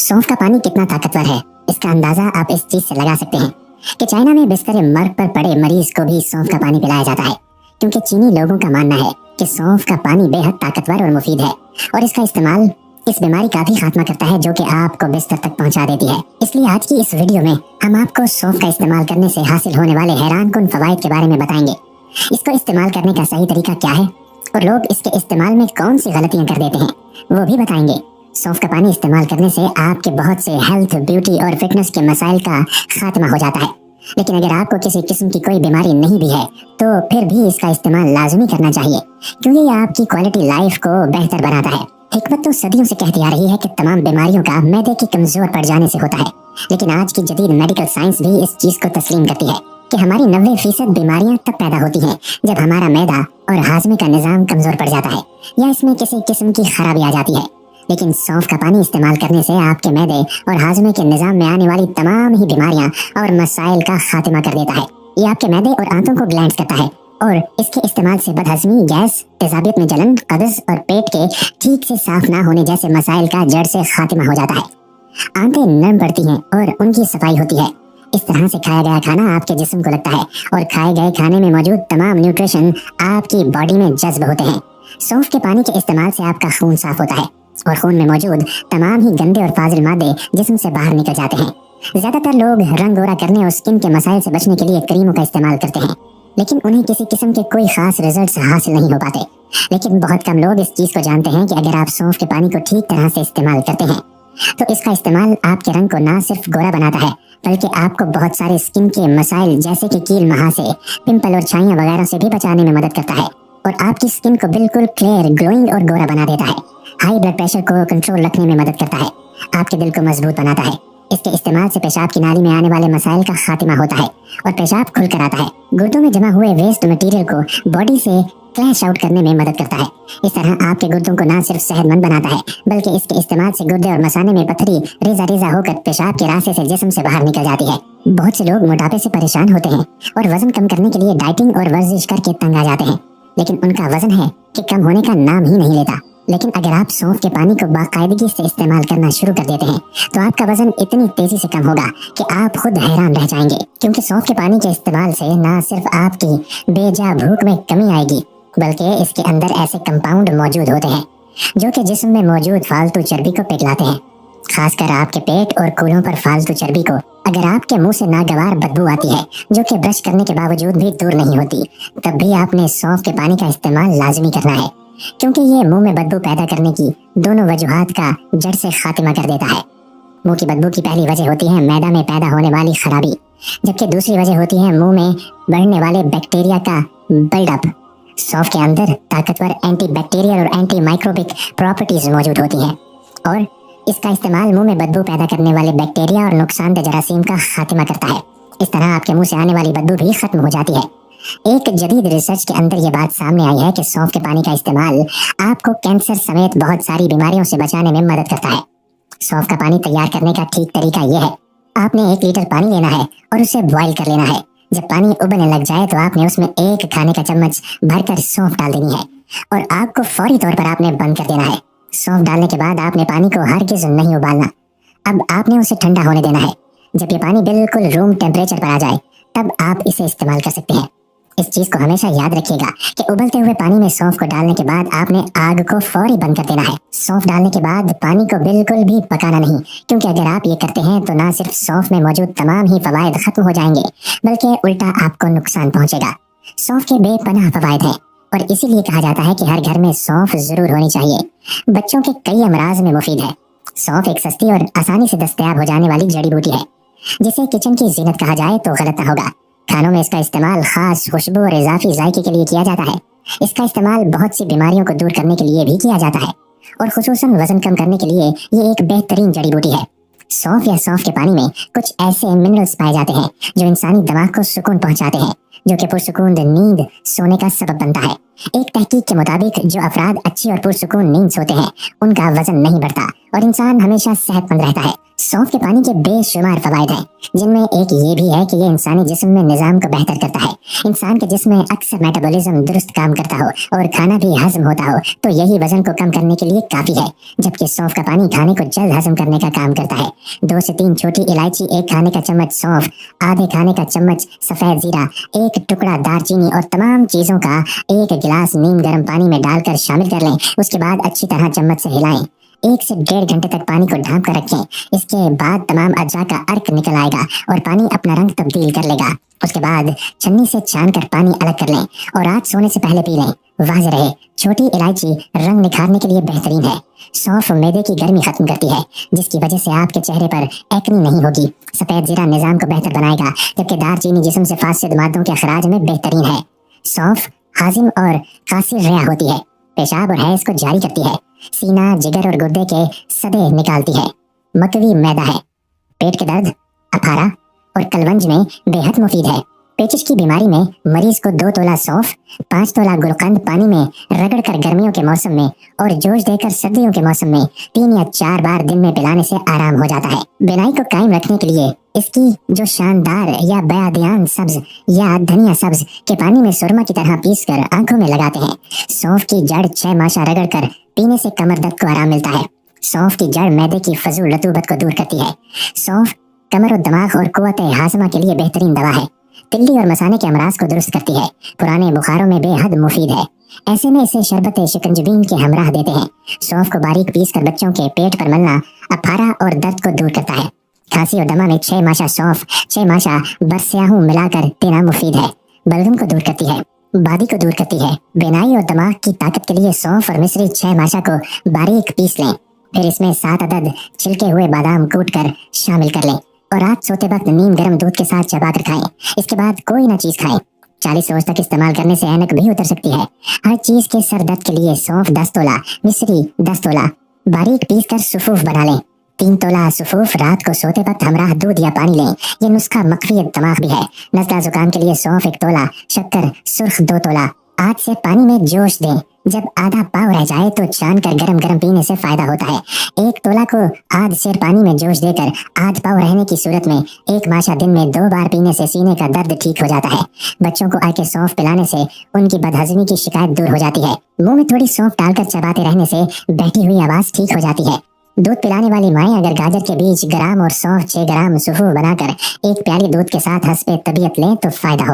सौंफ का पानी कितना ताकतवर है, इसका अंदाजा आप इस चीज से लगा सकते हैं कि चाइना में बिस्तर मर्ग पर पड़े मरीज को भी सौंफ का पानी पिलाया जाता है, क्योंकि चीनी लोगों का मानना है कि सौंफ का पानी बेहद ताकतवर और मुफीद है और इसका इस्तेमाल इस बीमारी का भी खात्मा करता है जो कि आपको बिस्तर तक पहुंचा देती है। इसलिए आज की इस वीडियो में हम आपको सौंफ का इस्तेमाल करने से हासिल होने वाले हैरानकुन फवाइद के बारे में बताएंगे। इसको इस्तेमाल करने का सही तरीका क्या है और लोग इसके इस्तेमाल में कौन सी गलतियां कर देते हैं वो भी बताएंगे। सौंफ का पानी इस्तेमाल करने से आपके बहुत से हेल्थ, ब्यूटी और फिटनेस के मसाइल का खात्मा हो जाता है। लेकिन अगर आपको किसी किस्म की कोई बीमारी नहीं भी है तो फिर भी इसका इस्तेमाल लाजमी करना चाहिए, क्योंकि ये आपकी क्वालिटी लाइफ को बेहतर बनाता है। हिकमत तो सदियों से कहती आ रही है कि तमाम बीमारियों का मैदे के कमजोर पड़ जाने से होता है, लेकिन आज की जदीद मेडिकल साइंस भी इस चीज को तस्लीम करती है कि हमारी 90% बीमारियां तब पैदा होती हैं जब हमारा मैदा और हाजमे का निजाम कमजोर पड़ जाता है या इसमें किसी किस्म की खराबी आ जाती है। लेकिन सौंफ का पानी इस्तेमाल करने से आपके मैदे और हाजमे के निजाम में आने वाली तमाम ही बीमारियां और मसाइल का खात्मा कर देता है। ये आपके मैदे और आंतों को ग्लैंड करता है और इसके इस्तेमाल से बदहजमी, गैस, तेजाबियत में जलन, कब्ज और पेट के ठीक से साफ ना होने जैसे मसाइल का जड़ से खात्मा हो जाता है। आंतें नरम पड़ती हैं और उनकी सफाई होती है। इस तरह से खाया गया खाना आपके जिस्म को लगता है और खाए गए खाने में मौजूद तमाम न्यूट्रिशन आपकी बॉडी में जज्ब होते हैं। सौंफ के पानी के इस्तेमाल से आपका खून साफ होता है और खून में मौजूद तमाम ही गंदे और फाजिल मादे जिस्म से बाहर निकल जाते हैं। ज्यादातर लोग रंग गोरा करने और स्किन के मसाइल से बचने के लिए क्रीमों का इस्तेमाल करते हैं, लेकिन उन्हें किसी किस्म के कोई खास रिजल्ट्स हासिल नहीं हो पाते। लेकिन बहुत कम लोग इस चीज को जानते हैं कि अगर आप सौंफ के पानी को ठीक तरह से इस्तेमाल करते हैं तो इसका इस्तेमाल आपके रंग को ना सिर्फ गोरा बनाता है बल्कि आपको बहुत सारे स्किन के मसाइल जैसे कि कील महासे, पिंपल और छाइयां वगैरह से भी बचाने में मदद करता है और आपकी स्किन को बिल्कुल क्लियर, ग्लोइंग और गोरा बना देता है। हाई ब्लड प्रेशर को कंट्रोल रखने में मदद करता है, आपके दिल को मजबूत बनाता है। इसके इस्तेमाल से पेशाब की नाली में आने वाले मसाइल का खात्मा होता है और पेशाब खुल कर आता है। गुर्दों में जमा हुए वेस्ट मटेरियल को बॉडी से क्लैश आउट करने में मदद करता है। इस तरह आपके गुर्दों को ना सिर्फ सेहतमंद बनाता है बल्कि इसके इस्तेमाल से गुर्दे और मसाने में पथरी रेजा रेजा होकर पेशाब के रास्ते से जिस्म से बाहर निकल जाती है। बहुत से लोग मोटापे से परेशान होते हैं और वजन कम करने के लिए डाइटिंग और वर्जिश करके तंग आ जाते हैं, लेकिन उनका वजन है कि कम होने का नाम ही नहीं लेता। लेकिन अगर आप सौंफ के पानी को बाकायदगी से इस्तेमाल करना शुरू कर देते हैं तो आपका वजन इतनी तेजी से कम होगा कि आप खुद हैरान रह जाएंगे, क्योंकि सौंफ के पानी के इस्तेमाल से ना सिर्फ आपकी बेजा भूख में कमी आएगी बल्कि इसके अंदर ऐसे कंपाउंड मौजूद होते हैं जो कि जिस्म में मौजूद फालतू चर्बी को पिघलाते हैं, खासकर आपके पेट और कूल्हों पर फालतू चर्बी को। अगर आपके मुंह से नागवार बदबू आती है जो कि ब्रश करने के बावजूद भी दूर नहीं होती, तब भी आपने सौंफ के पानी का इस्तेमाल लाजमी करना है, क्योंकि ये मुंह में बदबू पैदा करने की दोनों वजूहात का जड़ से खात्मा कर देता है। मुंह की बदबू की पहली वजह होती है मैदा में पैदा होने वाली खराबी, जबकि दूसरी वजह होती है मुंह में बढ़ने वाले बैक्टीरिया का बिल्डअप। सौंफ के अंदर ताकतवर एंटी बैक्टीरियल और एंटी माइक्रोबिक प्रॉपर्टीज मौजूद होती हैं और इसका इस्तेमाल मुंह में बदबू पैदा करने वाले बैक्टीरिया और नुकसानदेह जरासीम का खात्मा करता है। इस तरह आपके मुंह से आने वाली बदबू भी खत्म हो जाती है। एक जदीद रिसर्च के अंदर ये बात सामने आई है कि सौंफ के पानी का इस्तेमाल आपको कैंसर समेत बहुत सारी बीमारियों से बचाने में मदद करता है। सौंफ का पानी तैयार करने का ठीक तरीका ये है, आपने 1 लीटर पानी लेना है और उसे बॉईल कर लेना है। जब पानी उबलने लग जाए तो आपने उसमें 1 खाने का चम्मच भरकर सौंफ डाल देनी है और आग को फौरी तौर पर आपने बंद कर देना है। सौंफ डालने के बाद आपने पानी को हरगिज़ नहीं उबालना। अब आपने उसे ठंडा होने देना है। जब ये पानी बिल्कुल रूम टेम्परेचर पर आ जाए तब आप इसे इस्तेमाल कर सकते हैं। इस चीज को हमेशा याद रखिएगा कि उबलते हुए पानी में सौंफ को डालने के बाद आपने आग को फौरी बंद कर देना है। सौंफ डालने के बाद पानी को बिल्कुल भी पकाना नहीं, क्योंकि अगर आप ये करते हैं तो ना सिर्फ सौंफ में मौजूद तमाम ही फवायद खत्म हो जाएंगे बल्कि उल्टा आपको नुकसान पहुंचेगा। सौंफ के बेपनाह फवायद हैं और इसीलिए कहा जाता है कि हर घर में सौंफ जरूर होनी चाहिए। बच्चों के कई अमराज में मुफीद है। सौंफ एक सस्ती और आसानी से दस्तयाब हो जाने वाली जड़ी बूटी है जिसे किचन की जीनत कहा जाए तो गलत ना होगा। खानों में इसका इस्तेमाल खास खुशबू और इजाफी जायके के लिए किया जाता है। इसका इस्तेमाल बहुत सी बीमारियों को दूर करने के लिए भी किया जाता है और खुसूसन वजन कम करने के लिए ये एक बेहतरीन जड़ी बूटी है। सौंफ या सौंफ के पानी में कुछ ऐसे मिनरल्स पाए जाते हैं जो इंसानी दिमाग को सुकून पहुंचाते हैं, जो कि पुरसुकून नींद सोने का सबब बनता है। एक तहकीक के मुताबिक जो अफराद अच्छी और पुरसुकून नींद सोते हैं उनका वजन नहीं बढ़ता और इंसान हमेशा सेहतमंद रहता है। सौंफ के पानी के बेशुमार फवायद हैं, जिनमें एक ये भी है कि ये इंसानी जिस्म में निज़ाम को बेहतर करता है। इंसान के जिस्म में अक्सर मेटाबॉलिज्म दुरुस्त काम करता हो और खाना भी हजम होता हो तो यही वजन को कम करने के लिए काफी है, जबकि सौंफ का पानी खाने को जल्द हजम करने का काम करता है। 2 से 3 छोटी इलायची, 1 खाने का चम्मच सौंफ, आधे खाने का चम्मच सफेद जीरा, 1 टुकड़ा दालचीनी और तमाम चीजों का 1 गिलास नीम गर्म पानी में डालकर शामिल कर लें। उसके बाद अच्छी तरह चम्मच से हिलाएं। 1 से 1.5 घंटे तक पानी को ढांप कर रखें। इसके बाद तमाम अज्जा का अर्क निकल आएगा और पानी अपना रंग तब्दील कर लेगा। उसके बाद छन्नी से छान कर पानी अलग कर लें और रात सोने से पहले पी लें। वाज़ रहे, छोटी इलायची रंग निखारने के लिए बेहतरीन है। सौंफ मैदे की गर्मी खत्म करती है, जिसकी वजह से आपके चेहरे पर एक्नी नहीं होगी। सफेद जीरा निजाम को बेहतर बनाएगा, जबकि दालचीनी जिस्म से फासिद मादों के अखराज में बेहतरीन है। सौंफ हाजिम और कासिर रिया होती है, पेशाब और हैज को जारी करती है, सीना, जिगर और गुर्दे के सदे निकालती है, मकवी मैदा है, पेट के दर्द, अफारा और कलवंज में बेहद मुफीद है। पेचिश की बीमारी में मरीज को 2 तोला सौंफ 5 तोला गुलकंद पानी में रगड़कर गर्मियों के मौसम में और जोश देकर सर्दियों के मौसम में 3 या 4 बार दिन में पिलाने से आराम हो जाता है। बिनाई को कायम रखने के लिए इसकी जो शानदार या बयादियान सब्ज या धनिया सब्ज के पानी में सुरमा की तरह पीसकर आंखों में लगाते हैं। सौंफ की जड़ 6 माशा रगड़कर पीने से कमर दर्द को आराम मिलता है। सौंफ की जड़ मैदे की फजूल रतूबत को दूर करती है। सौंफ कमर और दिमाग और कुव्वत हाजमा के लिए बेहतरीन दवा है। तिल्ली और मसाने के अमराज को दुरुस्त करती है। पुराने बुखारों में बेहद मुफीद है। ऐसे में इसे शरबत शिकंजबीन के हमराह देते हैं। सौंफ को बारीक पीस कर बच्चों के पेट पर मलना अफारा और दर्द को दूर करता है। खांसी और दमा में 6 माशा सौंफ 6 माशा बरस्याहू मिलाकर देना मुफीद है। बलगम को दूर करती है, बादी को दूर करती है। बिनाई और दिमाग की ताकत के लिए सौंफ और मिश्री 6 माशा को बारीक पीस लें। फिर इसमें 7 अदद छिलके हुए बादाम कूट कर शामिल कर लें और रात सोते वक्त नीम गर्म दूध के साथ चबा कर खाएं। इसके बाद कोई ना चीज खाएं। 40 रोज तक इस्तेमाल करने से ऐनक भी उतर सकती है। हर चीज के सर दर्द के लिए सौंफ 10 तोला, मिश्री 10 तोला बारीक पीस कर सुफूफ बना लें। 3 तोला सुफूफ रात को सोते वक्त हमराह दूध या पानी लें। ये नुस्खा मकफी दिमाग भी है। नज़ला जुकाम के लिए सौंफ 1 तोला, शक्कर सुर्ख 2 तोला। आध से पानी में जोश दें। जब आधा पाव रह जाए तो छान कर गरम गरम पीने से फायदा होता है। 1 तोला को आध सेर पानी में जोश देकर आध पाव रहने की सूरत में 1 माशा दिन में 2 बार पीने से सीने का दर्द ठीक हो जाता है। बच्चों को आके सौंफ पिलाने से उनकी बदहजमी की शिकायत दूर हो जाती है। मुंह में थोड़ी सौंफ डालकर चबाते रहने से बैठी हुई आवाज ठीक हो जाती है। दूध पिलाने वाली माएं अगर गाजर के बीज ग्राम और सौंफ 6 ग्राम सुफू बनाकर 1 प्याली दूध के साथ हस्बे तबीयत लें तो फायदा हो।